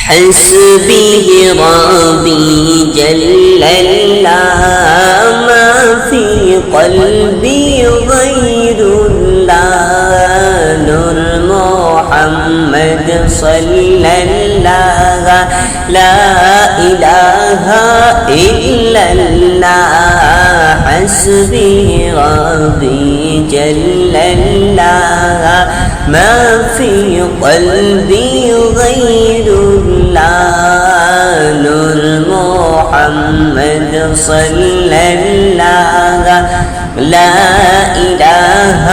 حسبي ربي جل الله ما في قلبي غير الله نور محمد صلى الله لا إله إلا الله حسبي ربي جل الله ما في قلبي غير الله نور محمد صلى الله لا إله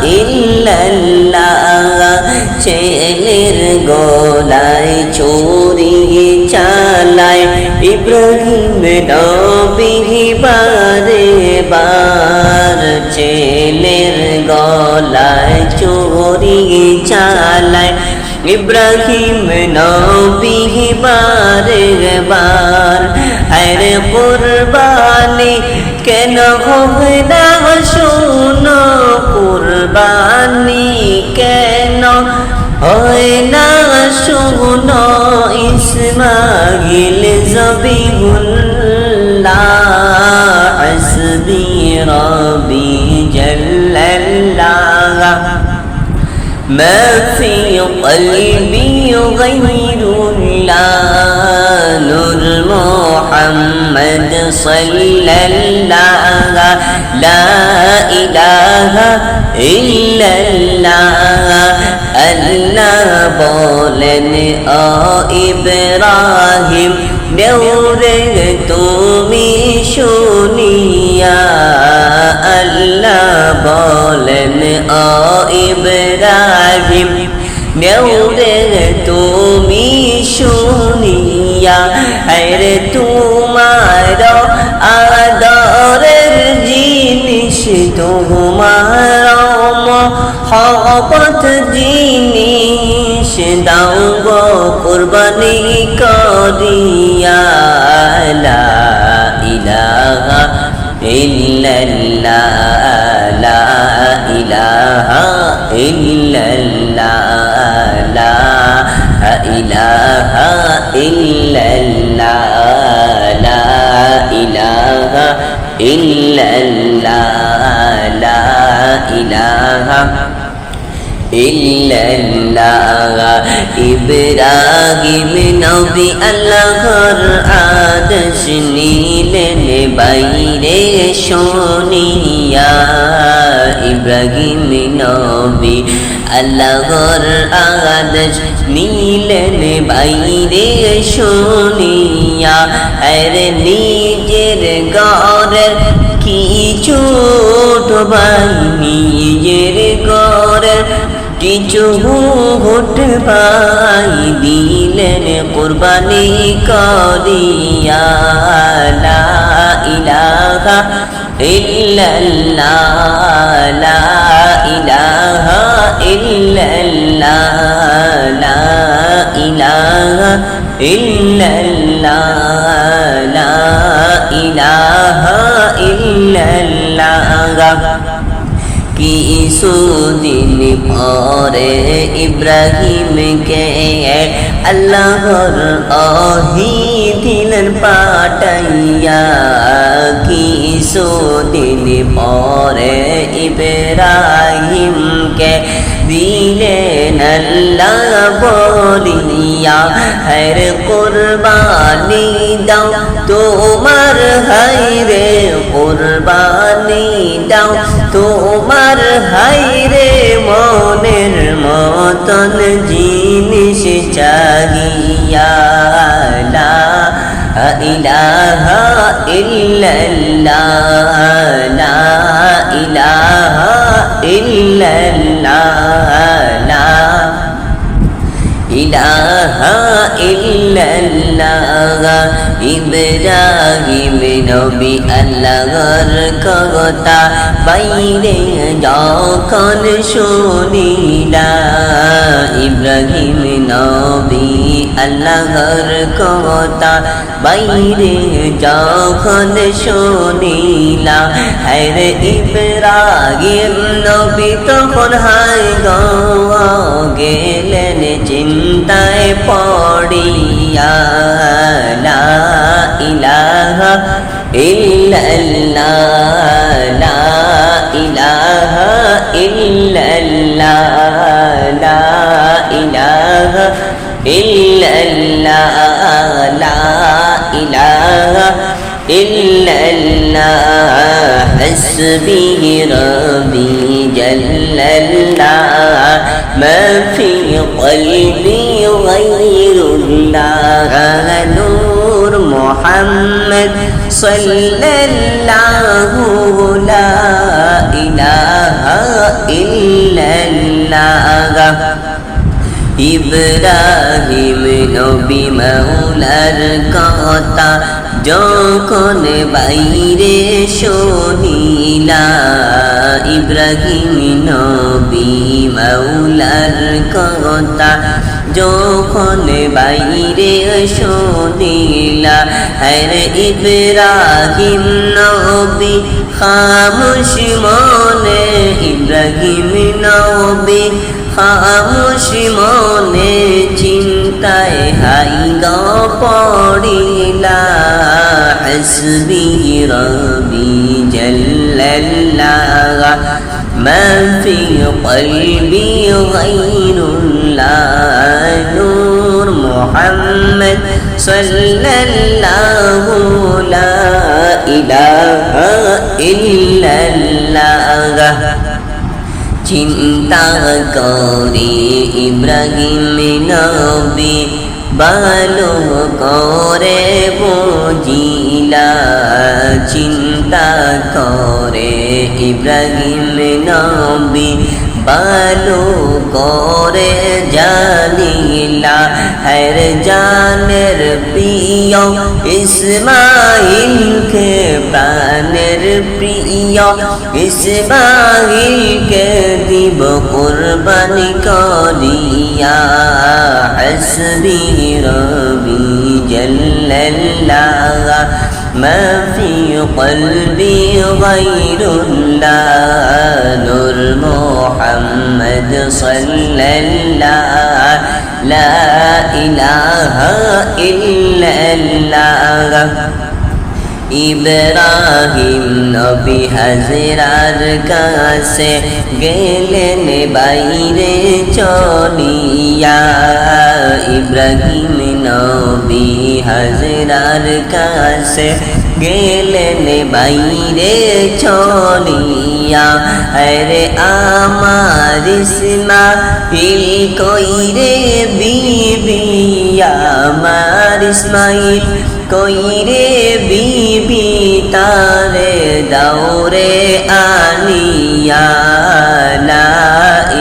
إلا الله ছেলের গলায় ছুরি চালায় ইব্রাহিম নবী বারে বার ছেলের গলায় ছুরি চালায় ইব্রাহিম নবী বারে বার আরে কুরবানি কেন হয় না শোনো কুরবানি কেন হয় না শোনো ইসমাইল জবিহুল্লাহ হাসবি রবি জাল্লাল্লাহ ما في قلبي غير الله نور محمد صلى الله لا إله إلا الله الله বলেন ও ইব্রাহিম দেউরে তুমি শুনিয়া আল্লাহ বলেন ও ইব্রাহিম দেউরে তুমি শুনিয়া আরে তোমার আদরের জিনিস তোমার মহব্বত জিনিস দাও গো কুরবানি করিয়া লা ইলাহা ইল্লাল্লাহ লা ইলাহা ইল্লাল্লাহ লা ইলাহা ইল্লাল্লাহ লা ইলাহা ইল্লাল্লাহ লা ইলাহা ইল্লাল্লাহ ইব্রাহিম নবী আল্লাহর আদেশ নিলেন বাইরে শুনিয়া ইব্রাহিম নবী আল্লাহর আদেশ নিলেন বাইরে শুনিয়া আরে নিজের ঘরের কিছু ভাই নিজের ঘরের কিছু ভোট ভাই দিলেন কুরবানি করিয়া লা ইলাহা ইল্লাল্লাহ লা ইলাহা ইল্লাল্লাহ লা ইলাহা ইল্লাল্লাহ লা ইলাহা ইল্লাল্লাহ কিছুদিন পরে ইব্রাহিমকে আল্লাহর ওহী দিলেন পাঠাইয়া কিছুদিন পরে ইব্রাহিমকে দিলেন আল্লাহ বলিয়া হর কুরবানি দাও তোমার হায়রে কুরবানি দাও তোমার হায়রে মনের মতন জিনিস চাহিয়া লা ইলাহা ইল্লাল্লাহ লা ইলাহা ইল্লাল্লাহ লা ইলাহা ইল্লাল্লাহ ইব্রাহিম নবী আল্লাহর কথা বাইরে যখন শুনিলা ইব্রাহিম নবী আল্লাহর কথা বাইরে যখন শুনিলা হরে ইব্রাহিম নবী তখন হায় গেলেন চিন্তায় পড়ি illallah, la ilaha illallah, la ilaha illallah, la ilaha illallah, hasbi rabbi jallallah, ma fi qalbi ghayrullah, nur Muhammad sallallahu, la ilaha illallah। Ibrahim নবী মাওলার কথা যখন বাইরে শুনিলা, ইব্রাহিম নবী মাওলার কথা যখন বাইরে শুনিলা, হ্যাঁ ইব্রাহিম নবী খামোশ মনে, ইব্রাহিম নবী খামোশ মনে চিন্তায় হাইগা পড়িলা, হাসবি রব্বি জাল্লাল্লাহ, মা ফি কলবি গায়রুল্লাহ, নূর মুহাম্মদ সাল্লাল্লাহু, লা ইলাহা ইল্লাল্লাহ। চিন্তা করে ইব্রাহিম নবী ভালো করে বুঝিলা, চিন্তা করে ইব্রাহিম নবী ভালো করে জানিলা, হর জানের প্রিয় ইসমাইলকে, প্রাণের প্রিয় ইসমাইলকে দিব কুরবানি করিয়া, হাসবি রব্বি জাল্লাল্লাহ, মা ফি কলবি গায়রুল্লাহ, নূর মুহাম্মদ সাল্লাল্লাহ, লা ইলাহা ইল্লাল্লাহ। ইব্রাহিম নবী হাজরার কাছে গেলেন বাইরে চলিয়া, ইব্রাহিম নবী হাজরার কাছে গেলেন বাইরে চলিয়া, আরে আমার ইসমাইল কইরে বিবি, আমার ইসমাইল কইরে বিবি, তারে দৌরে আনিয়া, লা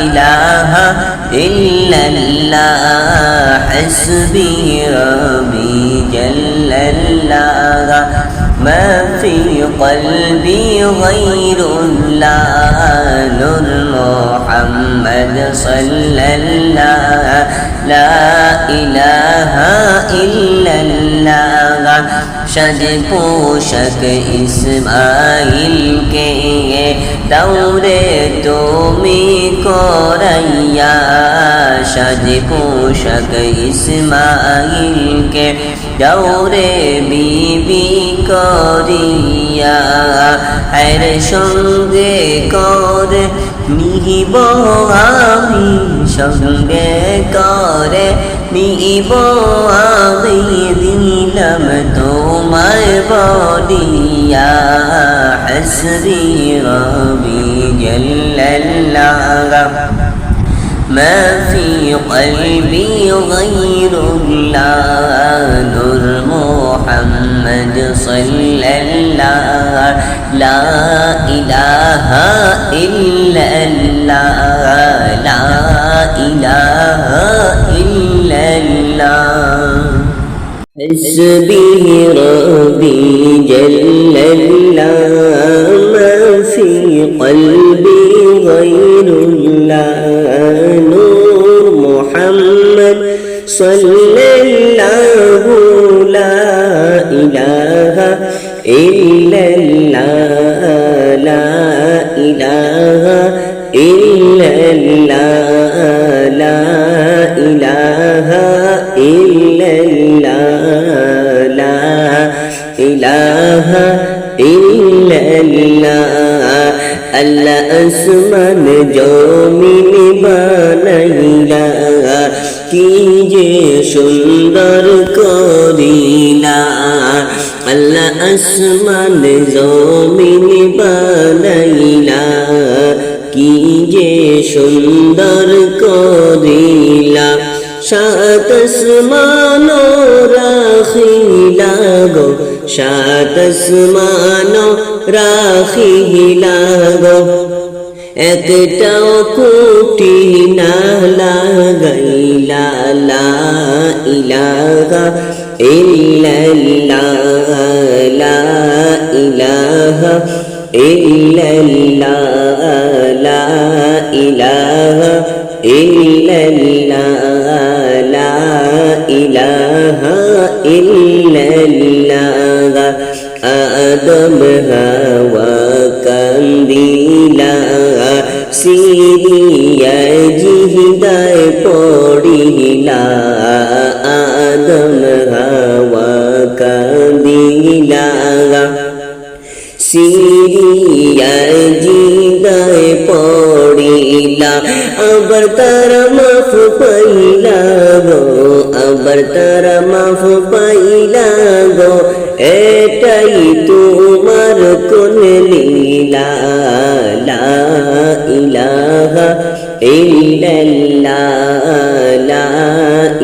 ইলাহা ইল্লাল্লাহ, হাসবি রব্বি জাল্লাল্লাহ, মা ফি কলবি গায়রুল্লাহ, নূর মুহাম্মদ সাল্লাল্লাহ, লা ইলাহা ইল্লাল্লাহ। সাজ পোশাক ইসমাইলকে দৌরে তুমি করাইয়া, সাজ পোশাক ইসমাইলকে দৌরে বিবি করিয়া, এর সঙ্গে করে নিহিব আমি, সঙ্গে করে নিহিব আমি, দিলাম তোমায় বলিয়া, হাসবি রব্বি জাল্লাল্লাহ, ما في قلبي غير الله، نور محمد صلى الله، لا إله إلا الله، لا إله إلا الله، حسبي ربي جل الله، ما في قلبي غير الله، نور محمد صلى الله، لا إله إلا الله، لا إله إلا الله، لا إله إلا الله، لا إله ইল্লাল্লাহ আল্লাহ আসমান জমিন বানাইলা কি যে সুন্দর করিলা আল্লাহ আসমান জমিন বানাইলা কি যে সুন্দর করিলা সাত আসমান রাখিলা গো সাত আসমান রাখিলা গো একটাও কুটি না লাগাইলা লা ইলাহা ইল্লাল্লাহ লা ইলাহা ইল্লাল্লাহ লা ইলাহা ইল্লাল্লাহ লা ইলাহা ইল্লাল্লাহ আদম হাওয়া কান্দিলা সিরিয়া জিহিদায় পড়িলা আদম হাওয়া কান্দিলা সিরিয়া জিহিদায় পড়িলা আবার তারা মাফ পাইলা গো আবার তারা মাফ পাইলা গো এটাই তোমার কোন লীলা লা ইলাহা ইল্লাল্লাহ লা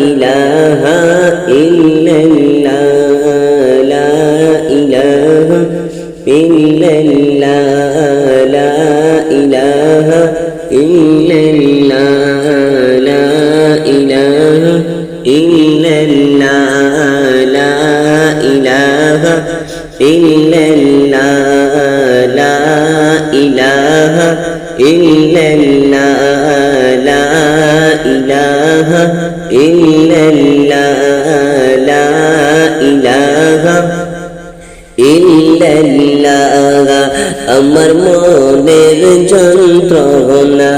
ইলাহা ইল্লাল্লাহ লা ইলাহা ইল্লাল্লাহ লা ইলাহা ইল্লাল্লাহ লা ইলাহা ইল্লাল্লাহ লা ইলাহা ইল্লাল্লাহ লা ইলাহা ইল্লাল্লাহ লা ইলাহা ইল্লাল্লাহ লা ইলাহা ইল্লাল্লাহ আমার মনের যন্ত্রণা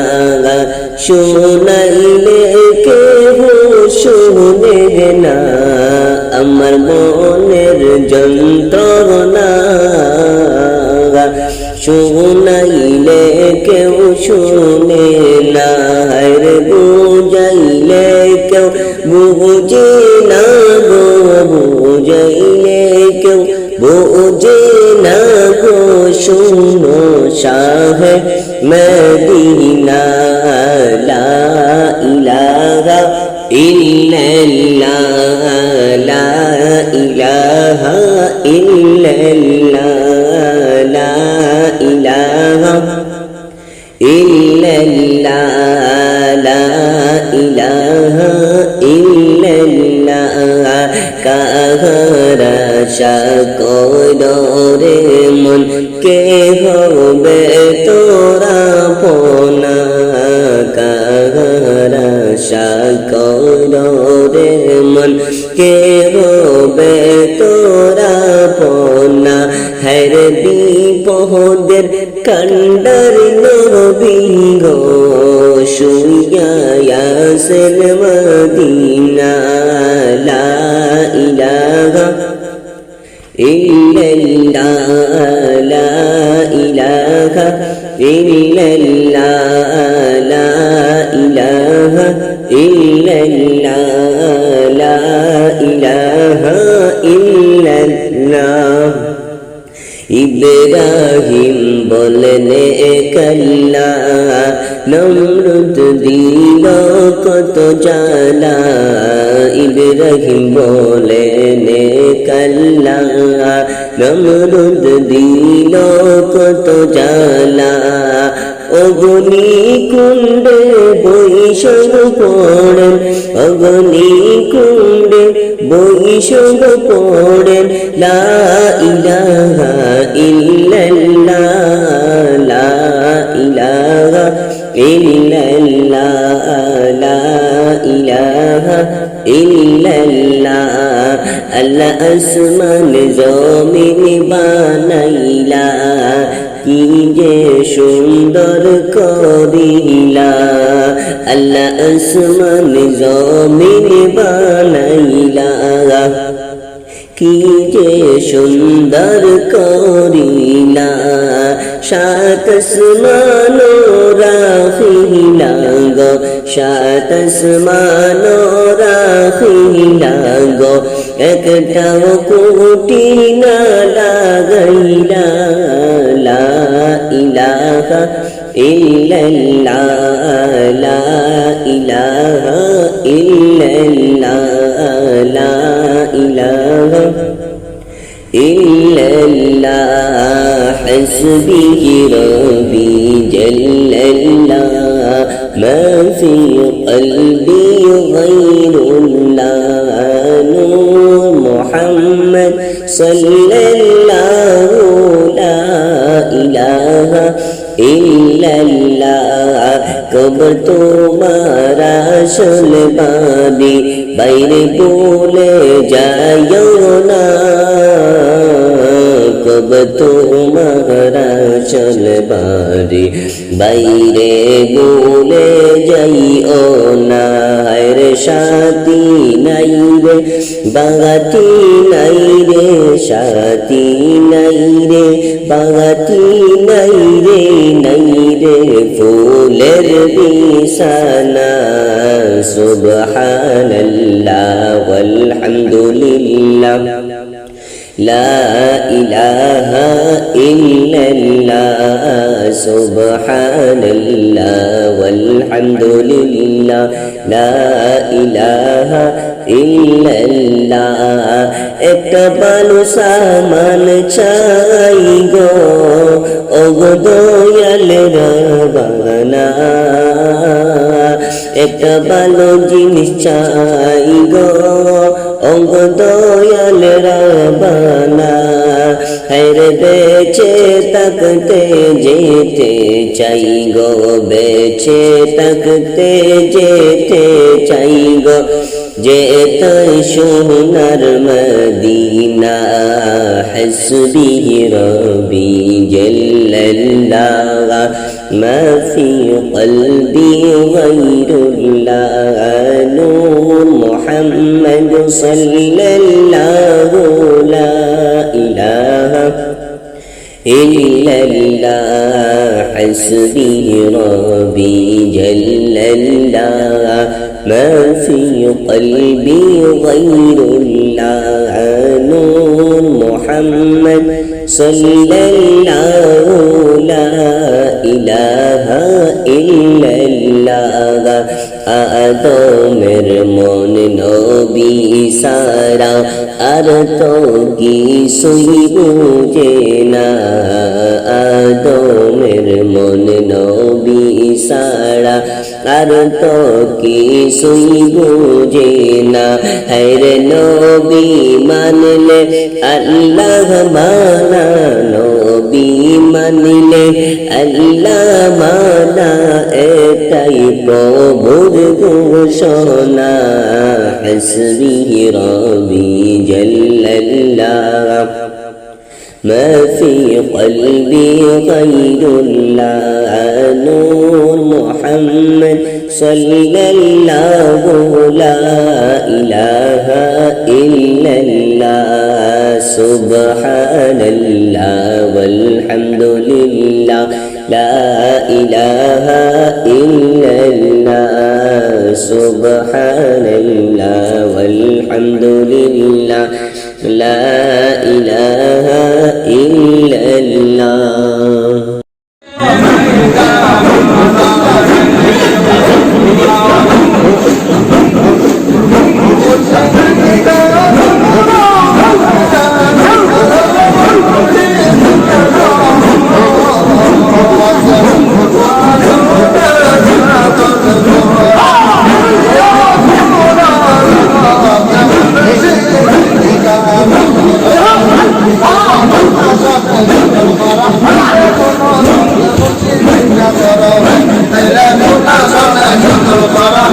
শুনাইলে কেহ শুনে না আমার মনের যন্ত্রণা শুনাইলে কেউ শুনে না রে বুঝাইলে কেউ বুঝে না গো বুঝাইলে কেউ বুঝে না গো শুনো শাহ মদিনা লা ইলাহা ইল্লাল্লাহ লা ইলাহা ইল্লাল্লাহ লা ইলাহা ইল্লাল্লাহ লা ইলাহা ইল্লাল্লাহ কাহারা শাকরে মন কে হবে তোরা পোনা কাহারা শাকরে মন কে হবে তোরা পোনা হর বিপদের কান্ডার নবী গো শুইয়া ইয়াসিন মদিনা লা ইলাহা ইল্লাল্লাহ লা ইলাহা ইল্লাল্লাহ লা ইলাহা ইল্লাল্লাহ লা ইলাহা ইল্লাল্লাহ ইব্রাহিম বলেন কাল্লা নমরুদ দিল কত জালা ইব্রাহিম বলেন কাল্লা নমরুদ দিল কত জালা অগ্নি কুণ্ডে বৈষব পড়েন অগ্নি কুণ্ডে বৈষব পড়েন লা ইলাহা ইল্লাল্লাহ লা ইলাহা ইল্লাল্লাহ লা ইলাহা ইল্লাল্লাহ আল্লাহ আসমান জমিন বানাইলা কি যে সুন্দর করিলা আল্লাহ আসমান জমিন বানাইলা কি যে সুন্দর করিলা সাত আসমান রাখিলা গো সাত আসমান রাখিলা গো একটাও কুটি না লাগাইলা লা ইলাহা ইল্লাল্লাহ লা ইলাহা ইল্লাল্লাহ লা ইলাহা ইল্লাল্লাহ হাসবি রব্বি জাল্লাল্লাহ মা ফি কলবি গায়রুল্লাহ নূর মুহাম্মদ সাল্লাল্লাহু লা ইলাহা ইল্লাল্লাহ কবর তোমারা শুনবানি বাইরে বলে যাইও না কবর তোমারা শুনবানি বাইরে বলে যাইও না রে সাথী নাই রে বাগাতি নাই রে সাথী নাই রে বাগাতি নাই রে ফুলের বিছানা সুবহানাল্লাহ ওয়ালহামদুলিল্লাহ লা ইলাহা ইল্লাল্লাহ সুবহানাল্লাহ ওয়ালহামদুলিল্লাহ লা ইলাহা ইল্লাল্লাহ একটা ভালো সামান চাই গো ওগো দয়াল রব্বানা একটা ভালো জিনিস চাই গো ওগো দয়াল রব্বানা হায়রে বেঁচে থাকতে যেতে চাই গো বেঁচে থাকতে যেতে চাই গো যেতে সোনার মদিনা হাসবি রব্বি জাল্লাল্লাহ মা ফি কলবি গায়রুল্লাহ নূর মুহাম্মদ সাল্লাল্লাহু লা ইলাহা ইল্লাল্লাহ হাসবি রব্বি জাল্লাল্লাহ ما في قلبي غير الله نور محمد صلى الله لا إله إلا الله আদমের মন নবী সারা আর তো কিছুই বুঝে না আদমের মন নবী সারা আর তো কিছুই বুঝে না হরে নবী মানলে আল্লাহ মানা নবী মানলে আল্লাহ মানা এটাই প্রভুর ঘোষণা হাসবি রব্বি জাল্লাল্লাহ ما في قلبي غير الله نور محمد صلى الله لا إله إلا الله سبحان الله والحمد لله لا إله إلا الله سبحان الله والحمد لله لا إله إلا الله Para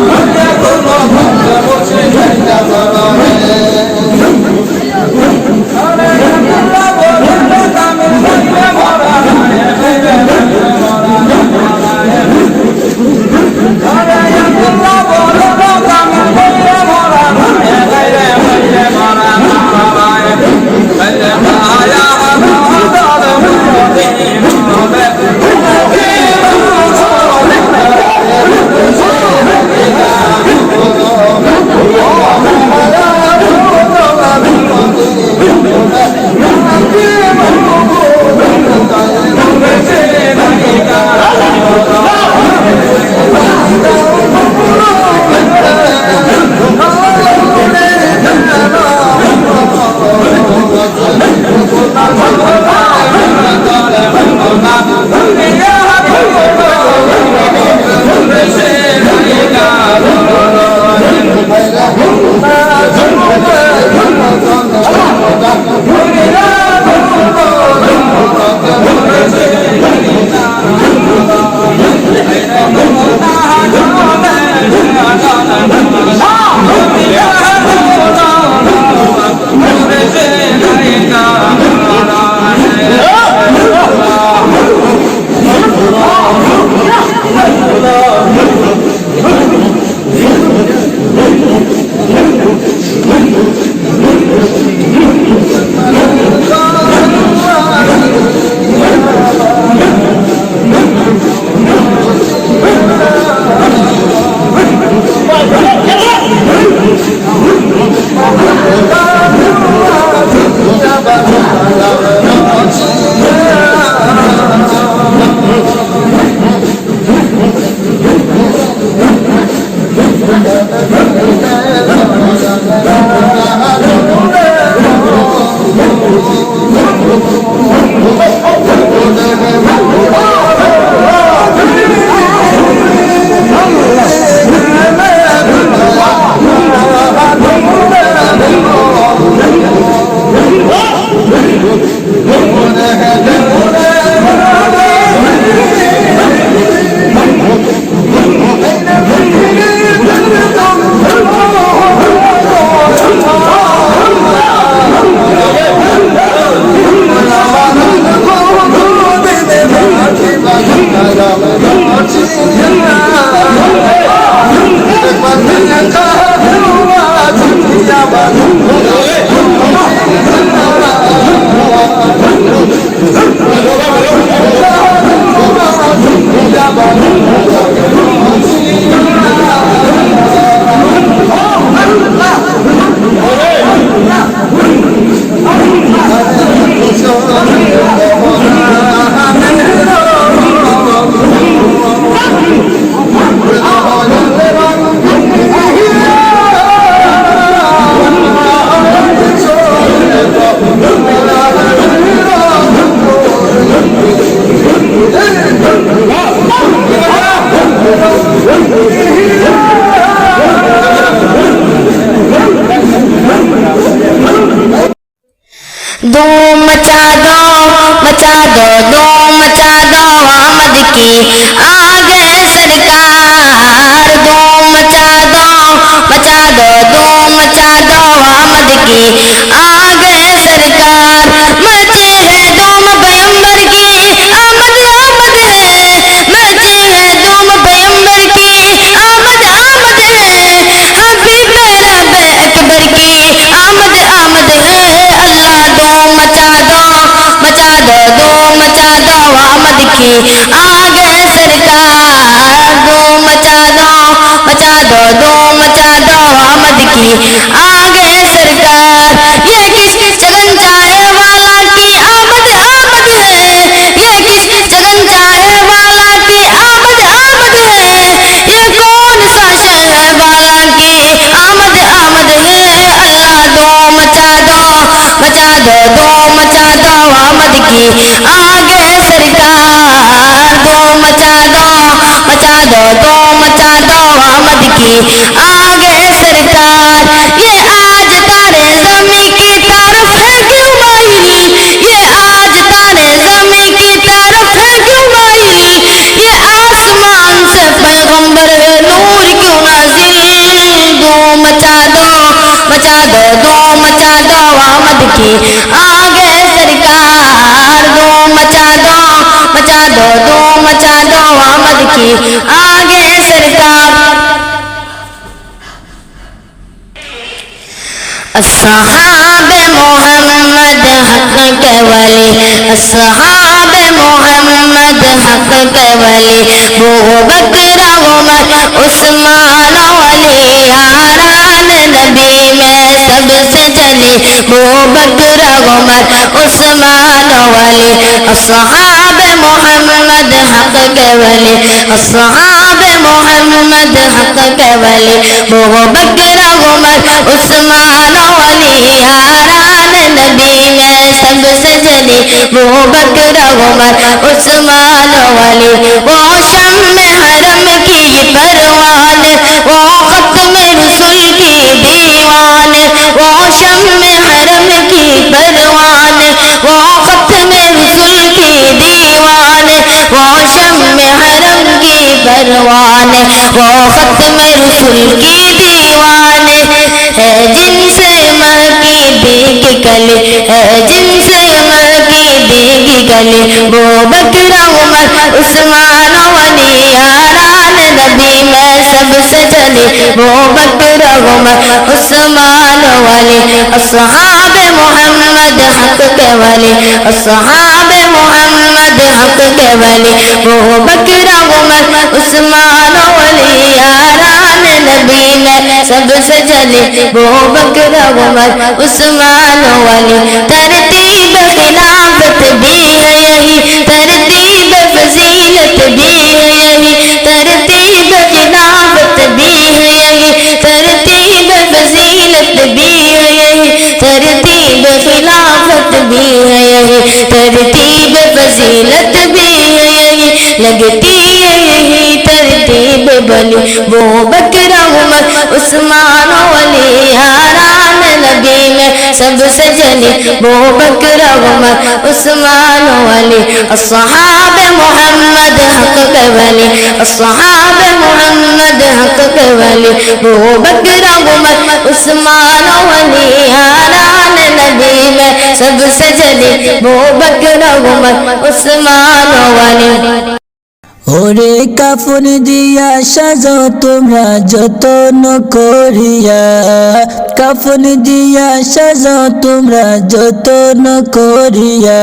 धूम मचा दो धूम मचा दो आमद की आ गए सरकार। धूम मचा दो धूम मचा दो आमद की आ गए सरकार। मची है धूम पैगंबर की आमद आमद है, मची है धूम पैगंबर की आमद आमद है। हबीब रब अकबर की आमद आमद है। अल्लाह धूम मचा दो धूम मचा दो आमद की आ गए सरकार। धूम मचा दो धूम मचा दो आमद की आ गए सरकार। ये किस चलन चाहे वाला की आमद आमद है, ये किस चलन चाहे वाला की आमद आमद है। ये कौन सा शहर वाला की आमद आमद है। अल्लाह धूम मचा दो धूम मचा दो आमद की आ गए सरकार। धूम मचा दो धूम मचा दो आमद की आ गए सरकार। ये आज तारे ज़मीं की तरफ है क्यों माइल, ये आज तारे ज़मीं की तरफ है क्यों माइल। ये आसमान से पैगंबर है नूर क्यों नाज़िल। धूम मचा दो धूम मचा दो आमद की आ गए सरकार। धूम मचा दो धूम मचा दो आमद की आ गए सरकार। अस्सहाबे मोहम्मद हक के वली, अस्सहाबे मोहम्मद हक के वली। अबू बकर उमर उस्मान अली यारान नबी में सबसे जली। अबू बकर उमर उस्मान अली। अस्सहाबे मोहम्मद हक के वली, अस्सहाबे मोहम्मद हक के वली। अबू बकर उमर उस्मान अली यारान नबी में सबसे जली। अबू बकर उमर उस्मान अली। वो शम्मे हरम की परवान, वो खत्म रसूल की दीवान। वो शम्मे हरम की परवान, वो खत्म रसूल की दीवान। वो शम्मे हरम की परवान, वो खत्म रसूल की दीवान। है जिनसे महकी भीग गली, है जिनसे महकी भीग गली। अबू बकर उमर उस्मान अली यारान नबी में सबसे जली। अबू बकर उमर उस्मान अली। अस्सहाबे मोहम्मद हक के वली, अस्सहाबे मोहम्मद हक के वली। अबू बकर उमर उस्मान अली यारान नबी में सबसे जली। अबू बकर उमर उस्मान अली। तरतीब खिलाफत भी है यही, तरतीब फजीलत भी है यही, तरतीब खिलाफत भी है यही, तरतीब फजीलत भी है यही, तरतीब खिलाफत भी है यही, तरतीब फजीलत भी है यही। लगती है यही तरतीब बनी। अबू बकर उमर उस्मान अली यारान नबी में सबसे जली। अबू बकर उमर उस्मान अली। अस्सहाबे मोहम्मद हक के वली, अस्सहाबे मोहम्मद हक के वली। अबू बकर उमर उस्मान अली यारान नबी में सबसे जली। अबू बकर उमर उस्मान अली। ওরে কাফন দিয়া সাজাও তোমরা যতন করিয়া, কাফন দিয়া সাজাও তোমরা যতন করিয়া,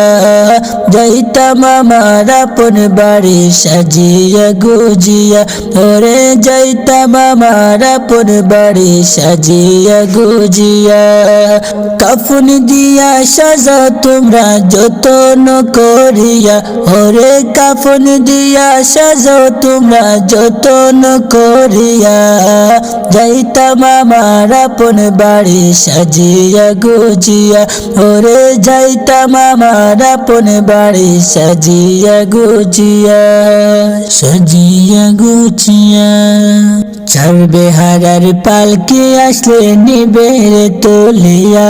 যাইতাম আমার আপন বাড়ি সাজিয়া গুজিয়া, ওরে যাইতাম আমার আপন বাড়ি সাজিয়া গুজিয়া। কাফন দিয়া সাজাও তোমরা যতন করিয়া, ওরে কাফন দিয়া সাজাও তোমরা যতন করিয়া, যাইতাম আমার আপন বাড়ি সাজিয়া গুজিয়া, ওরে যাইতাম আমার আপন বাড়ি সাজিয়া গুজিয়া, সাজিয়া গুজিয়া। চার বেহারার পালকি আসলে নিবে রে তুলিয়া,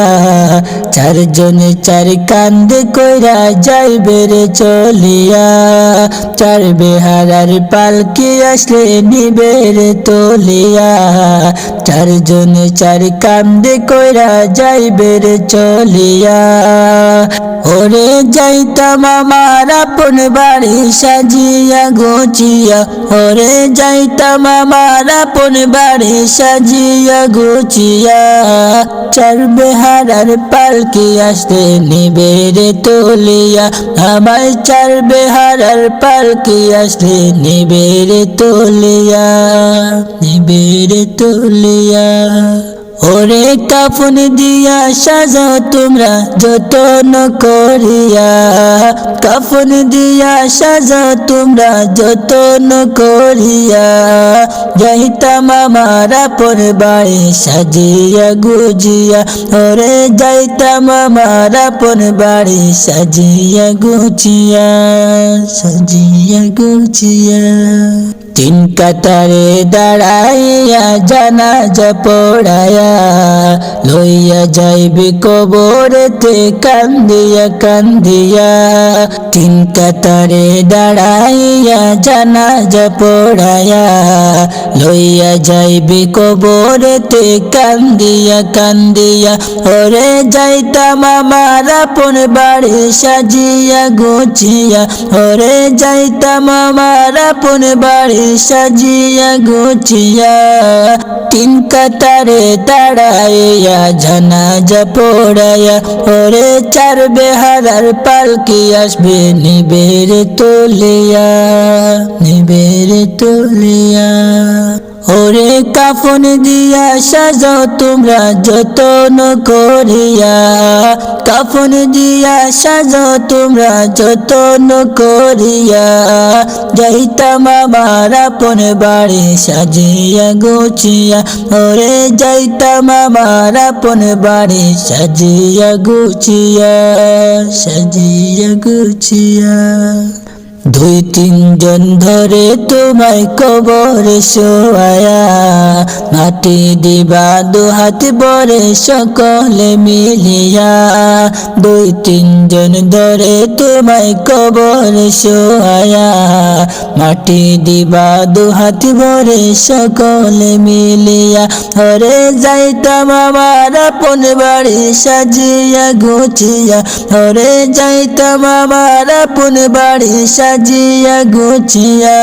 চারজনে চার কান্দে কইরা যাইবে রে চলিয়া, চার বেহারার পালকি আসলে নিবে রে তুলিয়া, চারজনে চার কান্দে কইরা যাইবে রে চলিয়া, ওরে যাইতাম আমার আপন বাড়ি সাজিয়া গুছিয়া, ওরে যাইতাম আমার আপন বাড়ি সাজিয়া গুছিয়া, চার বেহারার পালকি আসতে নিবে রে তুলিয়া, আমার চার বেহারার পালকি আসতে নিবে রে তুলিয়া, নিবে রে তুলিয়া। ওরে কাফন দিয়া সাজাও তোমরা যতন করিয়া, কাফন দিয়া সাজাও তোমরা যতন করিয়া, যাইতাম আমার আপন বাড়ি সাজিয়া গুজিয়া, ওরে যাইতাম আমার আপন বাড়ি সাজিয়া গুছিয়া, সাজিয়া গুছিয়া। তিন কাতারে দাঁড়াইয়া জানাজা পড়ায়া, লইয়া যাইবে কবরেতে কান্দিয়া কান্দিয়া, তিন কাতারে দাঁড়াইয়া জানাজা পড়ায়া, লইয়া যাইবে কবরেতে কান্দিয়া কান্দিয়া, ওরে যাইতাম আমার আপন বাড়ি সাজিয়া গুছিয়া, ওরে যাইতাম আমার আপন বাড়ি সাজিয়া গুছিয়া, তিন কাতারে দাঁড়াইয়া জানাজা পড়ায়া, ওরে চার বেহারার পালকি আসবে নিবে রে তুলিয়া, নিবে রে তুলিয়া। ওরে কাফন দিয়া সাজাও তোমরা যতন করিয়া, কাফন দিয়া সাজাও তোমরা যতন করিয়া, যাইতাম আমার আপন বাড়ি সাজিয়া গুছিয়া, ওরে যাইতাম আমার আপন বাড়ি সাজিয়া গুছিয়া, সাজিয়া গুছিয়া। দুই তিনজন ধরে তোমায় কবরে শোয়া, মাটি দিবা দুহাত ভরে সকলে মিলিয়া, দুই তিনজন ধরে তোমায় কবরে শোয়া, মাটি দিবা দুহাত ভরে সকলে মিলিয়া, ওরে যাইতাম আমার আপন বাড়ি সাজিয়া গুছিয়া, ওরে যাইতাম আমার আপন বাড়ি সাজিয়া গুছিয়া,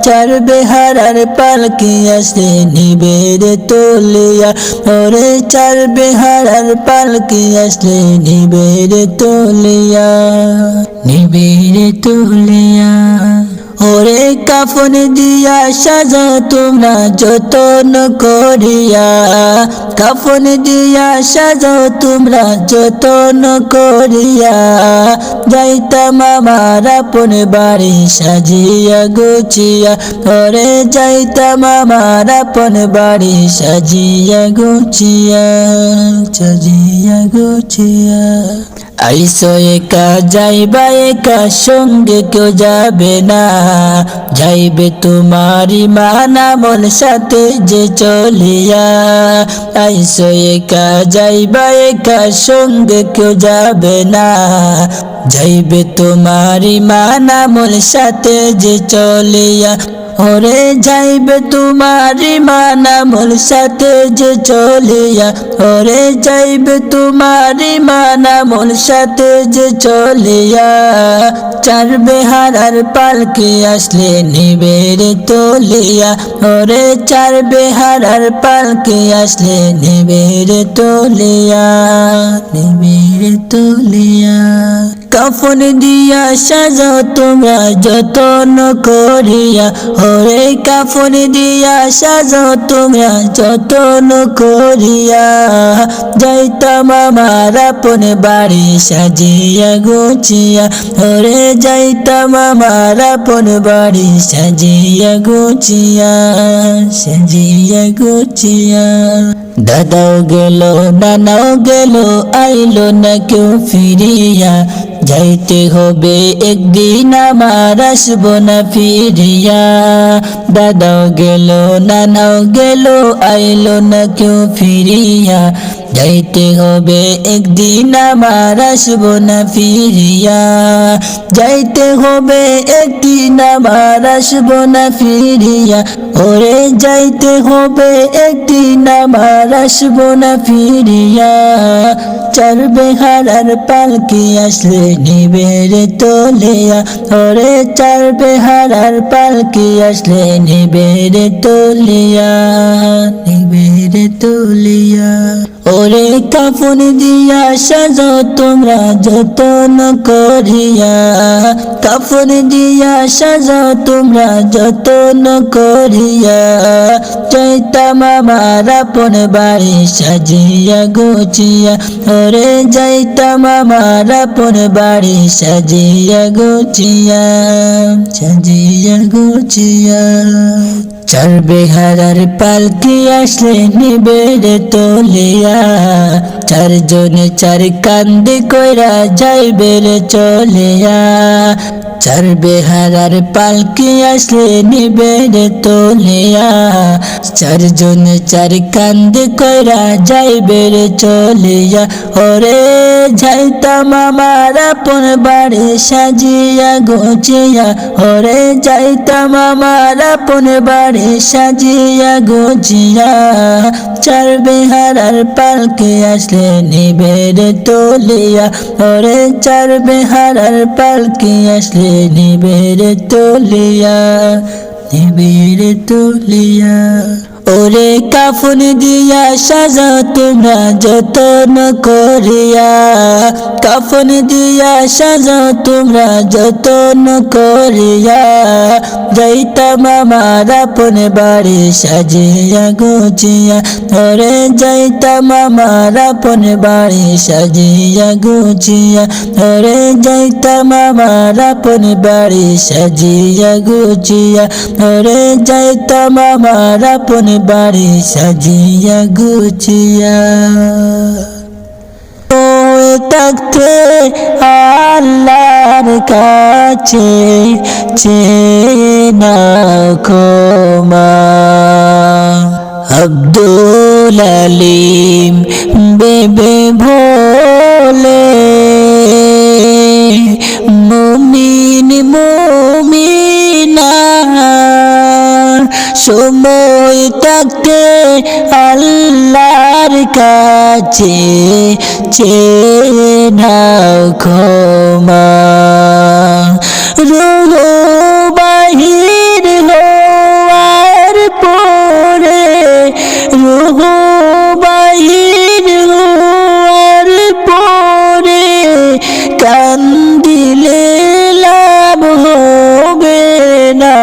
চার বেহারার পালকি আসে নিবে রে তুলিয়া, ওরে চার বেহারার পালকি আসলে নিবে রে তুলিয়া, নিবে রে তুলিয়া। ওরে কাফন দিয়া সাজাও তোমরা যতন করিয়া, কাফন দিয়া সাজাও তোমরা যতন করিয়া, যাইতাম আমার আপন বাড়ি সাজিয়া গুছিয়া, ওরে যাইতাম আমার আপন বাড়ি সাজিয়া গুছিয়া, সাজিয়া গুছিয়া। আইসো একা যাইবা একা সঙ্গে কেউ যাবে না, যাইবে তোমারি মান আমল সাথে যে চলিয়া, আইসো একা যাইবা একা সঙ্গে কেউ যাবে না, যাইবে তোমারি মান আমল সাথে যে চলিয়া, ওরে যাইবে তোমার ইমান আমল সাথে যে চলিয়া, ওরে যাইবে তোমার ইমান আমল সাথে যে চলিয়া, চার বেহারার পালকি আসলে নিবে রে তুলিয়া, ওরে চার বেহারার পালকি আসলে নিবে রে তুলিয়া, নিবে রে তুলিয়া। কাফন দিয়া সাজাও তোমরা যতন করিয়া, ওরে কাফন দিয়া সাজাও তোমরা যতন করিয়া, যাইতাম আমার আপন বাড়ি সাজিয়া গুছিয়া, ওরে যাইতাম আমার আপন বাড়ি সাজিয়া গুছিয়া, সাজিয়া গুছিয়া। দাদাও গেল নানাও গেল আইলো না কেউ ফিরিয়া, যাইতে হবে একদিন আমার আসবো না ফিরিয়া। দাদাও গেল নানাও গেল আইলো না কেউ ফিরিয়া, যাইতে হবে একদিন আমার আসবো না ফিরিয়া, যাইতে হবে একদিন আমার আসবো না ফিরিয়া, ওরে যাইতে হবে একদিন আমার আসবো না ফিরিয়া, চার বেহারার পালকি আসলে নিবে রে তুলিয়া, ওরে চার বেহারার পালকি আসলে নিবে রে তুলিয়া, নিবে রে তুলিয়া। ওরে কাফন দিয়া সাজাও তোমরা যতন করিয়া, কাফন দিয়া সাজাও তোমরা যতন করিয়া, যাইতাম আমার আপন বাড়ি সাজিয়া গুছিয়া, ওরে যাইতাম আমার আপন বাড়ি সাজিয়া গুছিয়া, সাজিয়া গুছিয়া। চার বেহারার পালকি আসলে নিবে রে তুলিয়া, চারজনে চার কান্দে কইরা যাইবে রে চলিয়া, চার বেহারার পালকি আসলে নিবে রে তুলিয়া, চারজনে চার কান্দে কইরা যাইবে রে চলিয়া, ওরে যাইতাম আমার আপন বাড়ি সাজিয়া গুছিয়া, ওরে যাইতাম আমার আপন বাড়ি সাজিয়া গুছিয়া, চার বেহারার পালকি আসলে নিবে রে তুলিয়া, ওরে চার বেহারার পালকি আসলে নিবে রে তুলিয়া, নিবে রে তুলিয়া। ওরে কাফন দিয়া সাজাও তোমরা যতন করিয়া, কাফন দিয়া সাজাও তোমরা যতন করিয়া, যাইতাম আমার আপন বাড়ি সাজিয়া গুছিয়া, ওরে যাইতাম আমার আপন বাড়ি সাজিয়া গুছিয়া, ওরে যাইতাম আমার আপন বাড়ি সাজিয়া গুছিয়া, ওরে যাইতাম আমার আপন বাড়ি সাজিয়া গুছিয়া। থাকতে আল্লাহর কাছে চেনা ক্ষমা, আব্দুল আলিম বেবে ভোলে, মুমিন মুমিনা সময় থাকতে আল্লাহর কাছে চেনা ক্ষমা, রূহ বাহির হওয়ার পরে, রূহ বাহির হওয়ার পরে, কান্দিলে লাভ হবে না,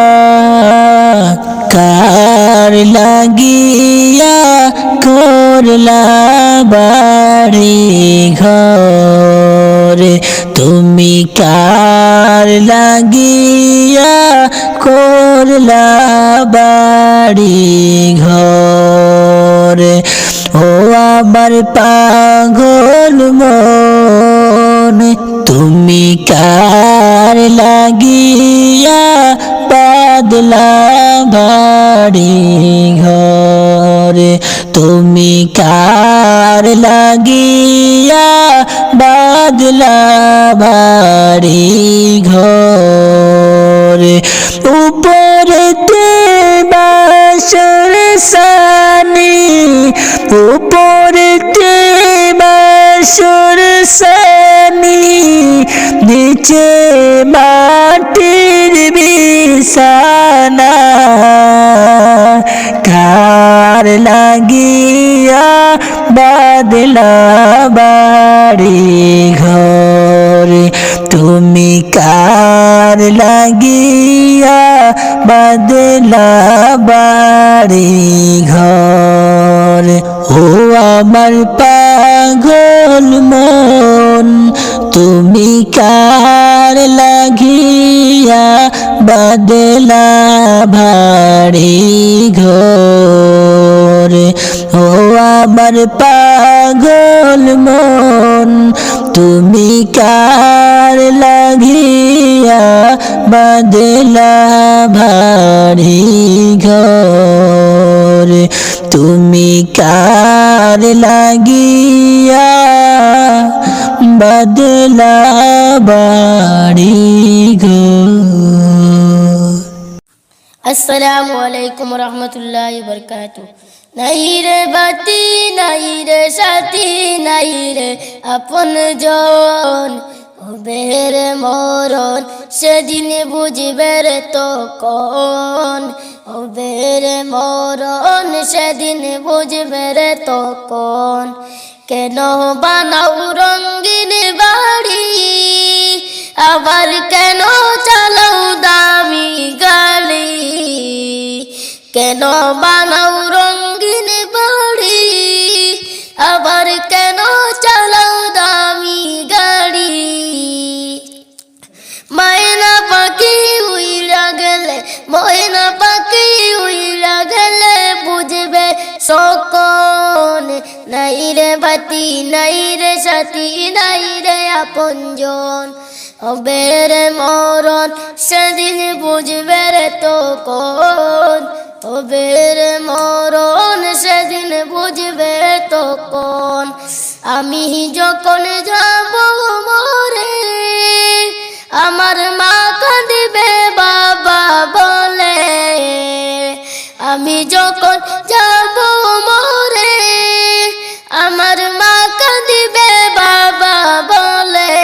কার লাগিয়া করলা বাড়ি ঘর, তুমি কার লাগিয়া করলা বাড়ি ঘর, ও আমার পাগল মন, তুমি কার লাগিয়া বাদলা বাড়ি ঘর, তুমি কার লাগিয়া বাদলা বাড়ি ঘর, উপরেতে সানি উপরতে বাসর সানি নিচে মাটির বিছানা কার লাগিয়া বাদলা বাড়ি ঘর তুমি কার লাগিয়া বাদলা বাড়ি ঘর ও আমার পাগল মন তুমি কার লাগিয়া বাদলা বাড়ি ঘর ও আমার পাগল মন তুমি কার লাগিয়া বাদলা বাড়ি ঘর তুমি কার লাগিয়া বাদলা বাড়ি ঘর। আসসালামু আলাইকুম রহমতুল্লাহি বারাকাতুহু। নাই রে বাতি নাই রে সাথী নাই রে আপন জন হবে রে মরণ সেদিন বুঝবে রে তখন হবে রে মরণ সেদিন বুঝবে রে তখন কেন বানাও রঙিন বাড়ি আবার কেন চালাও দামি গাড়ি কেন বানাও রঙিন বাড়ি আবার কেন চালাও দামি গাড়ি ময়না পাখি উইরা গেলে ময়না পাখি উইরা গেলে বুঝবে সকন নাই রে বাতি নাই রে সাথী নাই রে আপনজন হবে রে মরণ সেদিন বুঝবে রে তখন হবে রে মরণ সেদিন বুঝবে তখন আমি যখন যাব মরে আমার মা কাঁদিবে বাবা বলে আমি যখন যাব মরে আমার মা কাঁদিবে বাবা বলে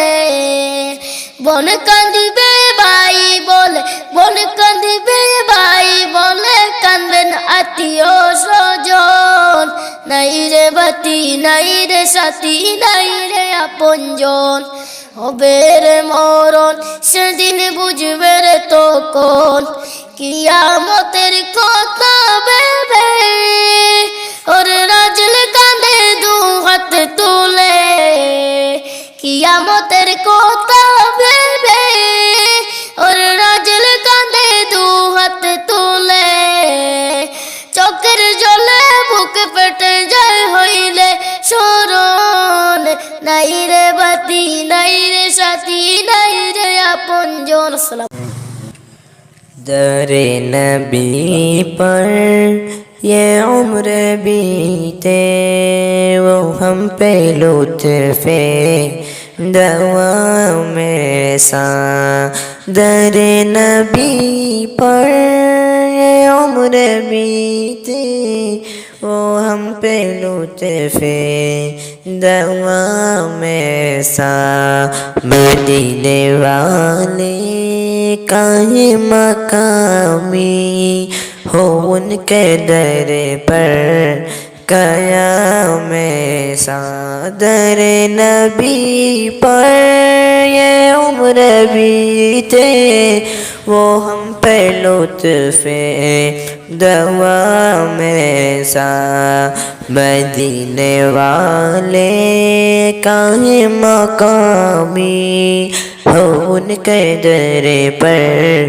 বন কাঁদিবে ভাই বলে বন কাঁদিবে ভাই বলে কাঁদবেন আত্মীয় স্বজন নাই রে বাতি নাই রে সাথী নাই রে আপনজন হবে রে মরণ সেদিন বুঝবে রে তখন কিয়ামতের কথা ভেবে ওর রাজল কাঁদে দু হাত তুলে কিয়ামতের কথা ভেবে ওর রাজল কাঁদে দু হাত তুলে চোখের জলে বুক পেটে যায় হইলে স্মরণ নাই রে বাতি নাই রে সাথী নাই রে আপনজন। दरे नबी पर ये उम्र बीते वो हम पे लुत्फ़े दवा में सा दरे नबी पर ये उम्र बीते वो हम पे लुत्फ़े दवा में सा मदीने वाले काहे मकामी हो उनके दर पर कयाम सादर नबी पर ये उम्र बीते वो हम पे लुत्फ़े दवा में सा मदीने वाले काहे मकामी हो उनके दर पर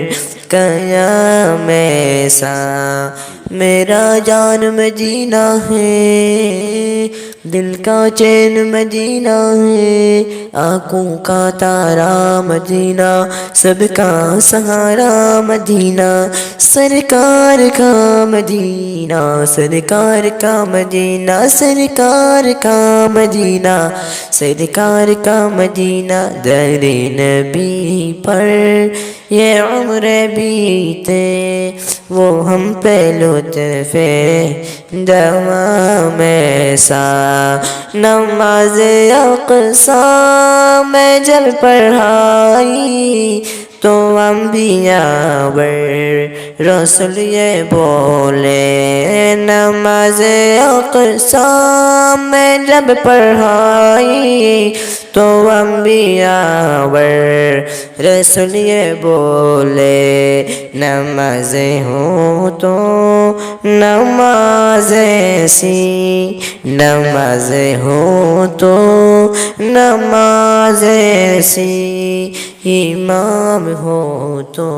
कयाम सा मेरा जान में जीना है دل کا چین مدینہ ہے، آنکھوں کا تارا مدینہ، سب کا سہارا مدینہ، سرکار کا مدینہ، سرکار کا مدینہ، سرکار کا مدینہ، سرکار کا مدینہ، در نبی پر یہ عمر بیتے، وہ ہم پہ لطف دوام ایسا، نماز اقصیٰ میں جب پڑھائی تو انبیاء ور رسول یہ بولے، نماز اقصیٰ میں جب پڑھائی تو انبیاء ور رسول یہ بولے، نماز ہو تو نماز ایسی، نماز ہو تو نماز ایسی، امام ہو تو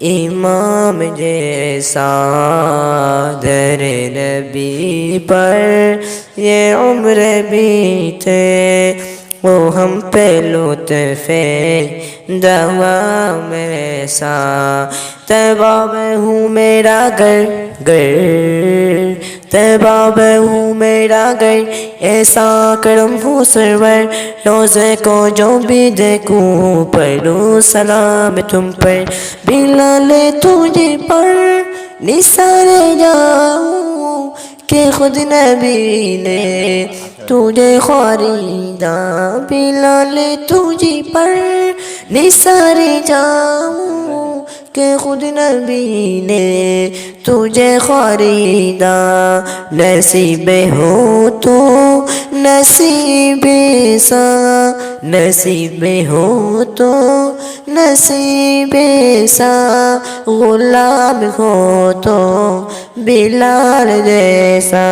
امام جیسا، در نبی پر یہ عمر بیتے، وہ ہم پہ لطف دوام ایسا، طیبہ میں ہوں میرا گھر گھر، طیبہ میں ہوں میرا گھر، ایسا کرم ہو سرور، روزے کو جو بھی دیکھوں پڑھوں سلام تم پر، بلال تجھے پر نثارے جاؤں کہ خود نبی نے تجھے خریدا، بلال تجھے پر نثارے جاؤں کہ خود نبی نے تجھے خریدا، نصیب ہو تو نصیب سا، نصیب ہو تو نصیب سا، غلام ہو تو بلال جیسا،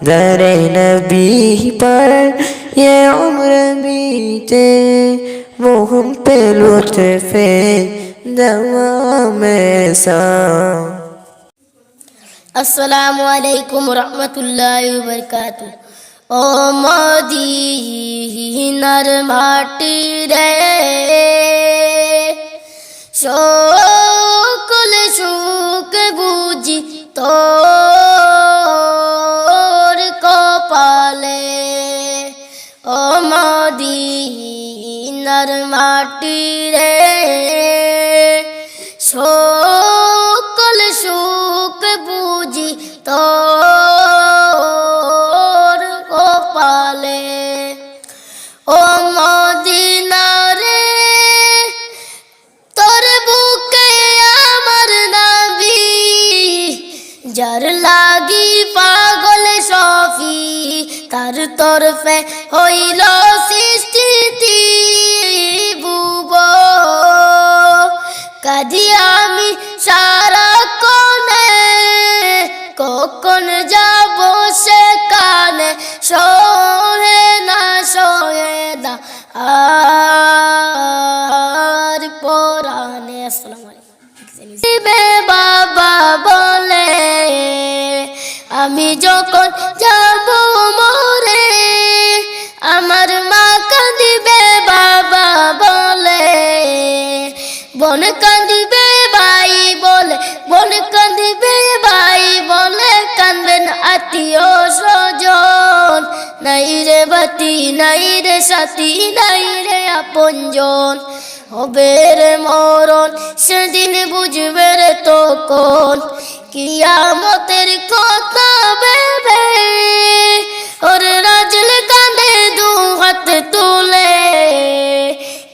در نبی پر یہ عمر بیتے، وہ ہم پہ لطف دوام ایسا۔ السلام علیکم ورحمۃ اللہ وبرکاتہ۔ او مدینار ماٹی رے، সকল সুখ বুঝি তোর কপালে, ও মদিনার মাটি রে, সকল সুখ বুঝি তোর কপালে, ও মদিনা রে, তোর বুকে আমার নবী, যার লাগি পাগল সফি, তার তরফে হইল সৃষ্টি ত্রিভুব, কাজী আমি সারাক্ষণে, কখন যাব সেখানে, সহে না আর পরাণে। আসসালামু আলাইকুম। দিবে বাবা বলে আমি যখন যাব মরে, আমার মা কাঁদিবে বাবা বলে, বোন কাঁদিবে ভাই বলে, বোন কাঁদিবে ভাই বলে, কাঁদবেন আত্মীয় স্বজন, নাই রে বাতি নাই রে সাথী নাই রে আপনজন, হবে রে মরণ সেদিন বুঝবে রে তখন, কিয়ামতের কথা ভেবে ওর রাজল কাঁদে দু হাত তুলে,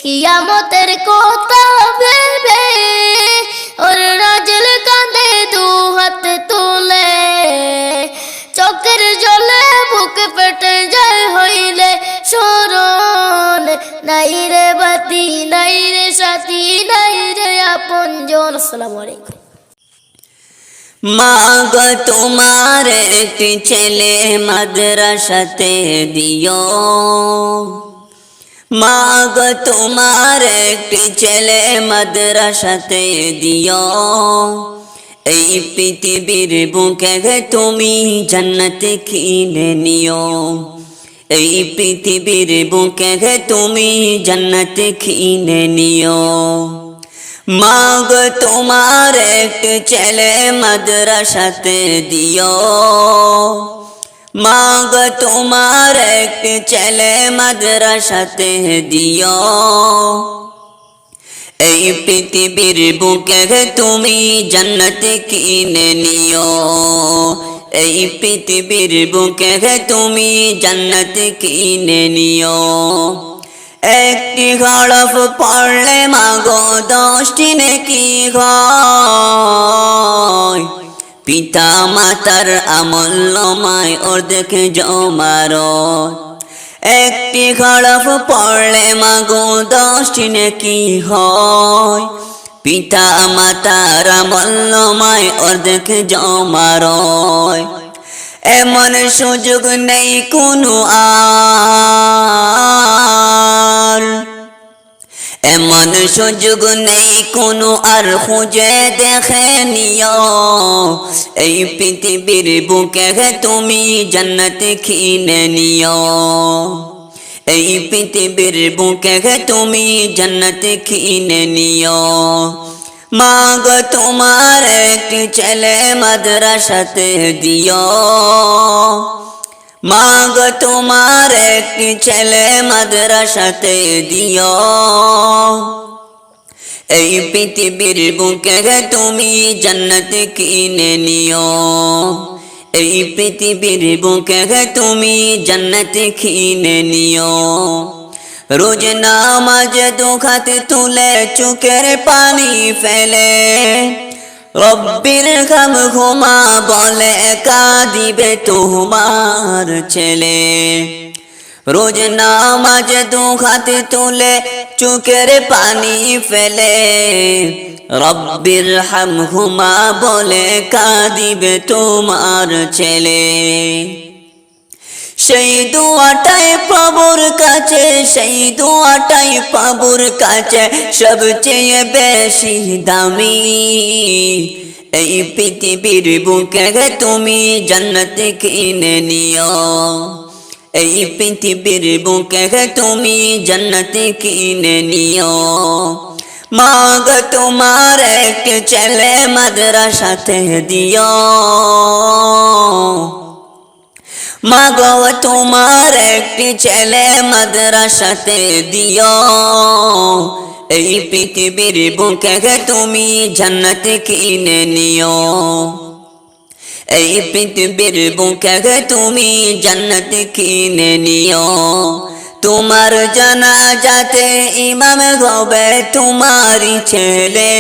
কিয়ামতের কথা ভেবে ওর রাজল কাঁদে দু হাত তুলে, চোখের জলে বুক পেটে যায় হইলে স্মরণ, নাই রে বাতি নাই রে সাথী নাই রে আপনজন। আসসালামু আলাইকুম। মাগো তোমার একটি ছেলে মাদ্রাসাতে দিও, মাগো তোমার একটি ছেলে মাদ্রাসাতে দিও, এই পৃথিবীর বুকে তুমি জান্নাত কিনে নিও, এই পৃথিবীর বুকে তুমি জান্নাত কিনে নিও। মাগো তোমার একটি ছেলে মাদ্রাসাতে দিও, মাগো তোমার একটি ছেলে মাদ্রাসাতে দিও। এই পৃথিবীর বুকে তুমি জান্নাত কিনে নিও, এই পৃথিবীর বুকে তুমি জান্নাত কিনে নিও। একটি হরফ পড়লে মাগো 10টি নেকি হয়, পিতা মাতার আমলনামায় অর্ধেক জমারত। একটি হরফ পড়লে মাগো 10টি নেকি হয়, পিতা মাতার আমলনামায় অর্ধেক জমারত। এমন সুযোগ নেই কোনো আর, এমন সুযোগ নেই কোনো আর, খুঁজে দেখে নিও। এই পৃথিবীর বুকে তুমি জান্নাত কিনে নিও, এই পৃথিবীর বুকে তুমি জান্নাত কিনে নিও। মাগো তোমার একটি ছেলে মাদ্রাসাতে দিও, মাগো তোমার একটি ছেলে মাদ্রাসাতে দিও। এই পৃথিবীর বুকে তুমি জান্নাত কিনে নিও, এই পৃথিবীর বুকে তুমি জান্নাত কিনে নিও। রোজ নামাজ 2 হাত তুলে চোখের পানি ফেলে রব্বির ঘুমা বলে কাঁদিবে তোমার ছেলে। রোজ নামাজ 2 হাত তুলে চোখের পানি ফেলে রব্বির ঘুমা বলে কাঁদিবে তোমার ছেলে। সেই দোয়াটাই প্রভুর কাছে, সেই দোয়াটাই প্রভুর কাছে সবচেয়ে বেশি দামি। এই পৃথিবীর বুকে তুমি জান্নাত কিনে নিও, এই পৃথিবীর বুকে তুমি জান্নাত কিনে নিও। মাগো তোমার একটি ছেলে মাদ্রাসাতে দিও, মাগো তোমার একটি ছেলে মাদ্রাসাতে দিও। এই পৃথিবীর বুকে তুমি জান্নাত কিনে নিও, এই পৃথিবীর বুকে তুমি জান্নাত কিনে নিও। তোমার জানাজাতে ইমাম হবে তোমারই ছেলে,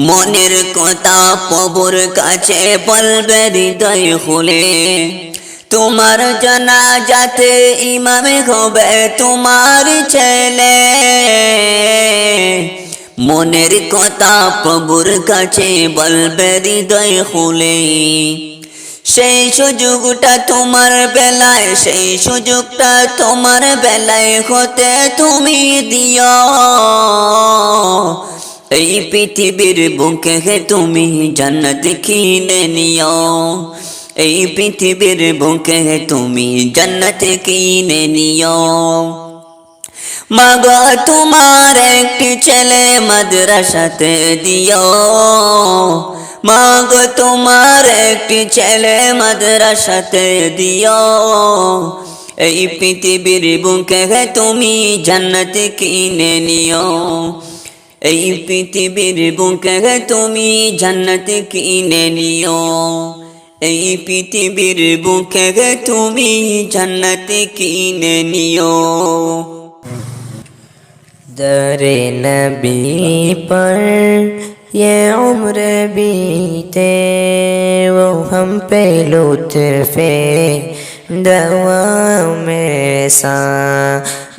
মনের কথা প্রভুর কাছে বলবে হৃদয় খুলে। তোমার জানাজাতে ইমাম হবে তোমারই ছেলে, মনের কথা প্রভুর কাছে বলবে হৃদয় খুলে। সেই সুযোগটা তোমার বেলায়, সেই সুযোগটা তোমার বেলায় হতে তুমি দিও। এই পৃথিবীর বুকে তুমি জান্নাত কিনে নিও, এই পৃথিবীর বুকে তুমি জান্নাত কিনে নিও। মাগো তোমার একটি ছেলে মাদ্রাসাতে দিও, মাগো তোমার একটি ছেলে মাদ্রাসাতে দিও। এই পৃথিবীর বুকে তুমি জান্নাত কিনে নিও, এই পৃথিবীর বুকে তুমি জান্নাত কিনে নিও, এই পৃথিবীর বুকে তুমি জান্নাত কিনে নিও। दरे नबी पर ये उम्र बीते, वो हम पे लुत्फ़े दवा में सा।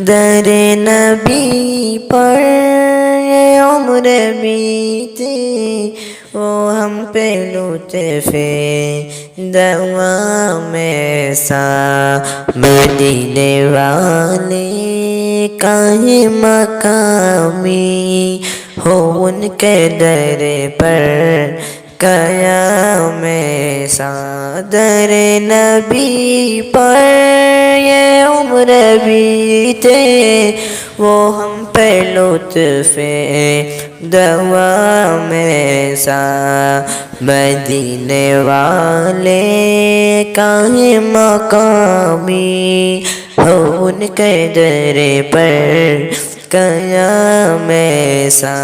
दरे नबी पर ये उम्र बीते, वो हम पे लुत्फ़े दवा में सा। मदीने वाले काहे मकामी ہو ان کے در پر قیام سا در نبی پر یہ عمر بیتے وہ ہم پہ لطف دوا میں سا مدینے والے کہیں مقامی ہو ان کے در پر قیام سا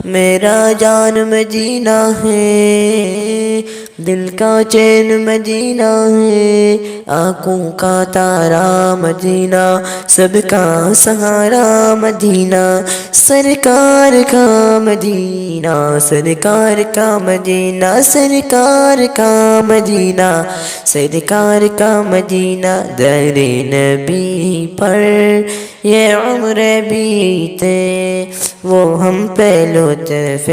میرا جان مدینہ ہے دل کا چین مدینہ ہے آنکھوں کا تارا مدینہ سب کا سہارا مدینہ سرکار کا مدینہ سرکار کا مدینہ سرکار کا مدینہ سرکار کا مدینہ در نبی پر یہ عمر بیتے وہ ہم پہ لطف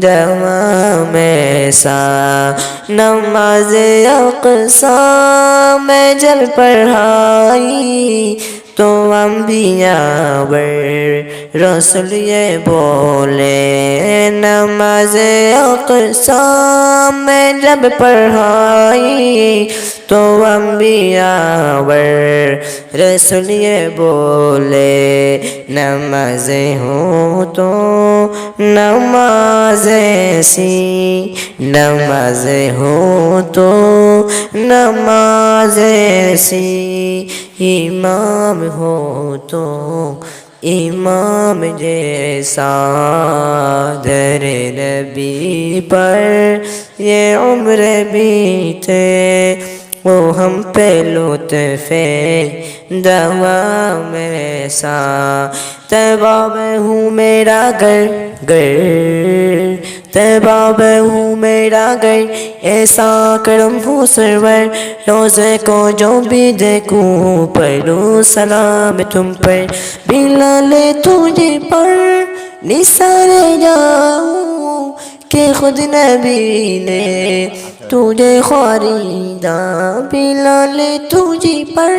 دوا میں سا نماز اقصیٰ میں جل پڑھائی تو انبیاء ور رسول یہ بولے نماز اقصیٰ میں جب پڑھائی تو انبیاء ور رسول یہ بولے نماز ہو تو نماز ایسی نماز ہو تو نماز ایسی امام ہو تو امام جیسا در نبی پر یہ عمر بیتے وہ ہم پہ لطف دوا میں سا طیبہ میں ہوں میرا گھر گھر طیبہ میں ہوں میرا گھر ایسا کرم ہو سرور روزے کو جو بھی دیکھوں پڑھوں سلام تم پر بلال تجھے پر نثارے جاؤں کہ خود نبی نے تجھے خریدا بلال تجھے پر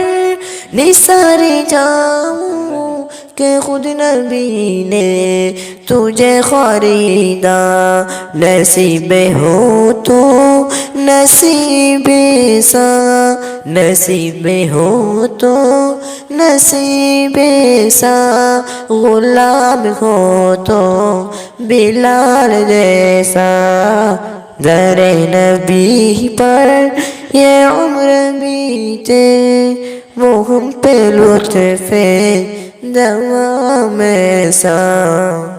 نثارے جاؤں کہ خود نبی نے تجھے خریدا نصیب ہو تو نصیب سا نصیب ہو تو نصیب سا غلام ہو تو بلال جیسا در نبی پر یہ عمر بیتے وہ ہم پہ لطف دوا میں سا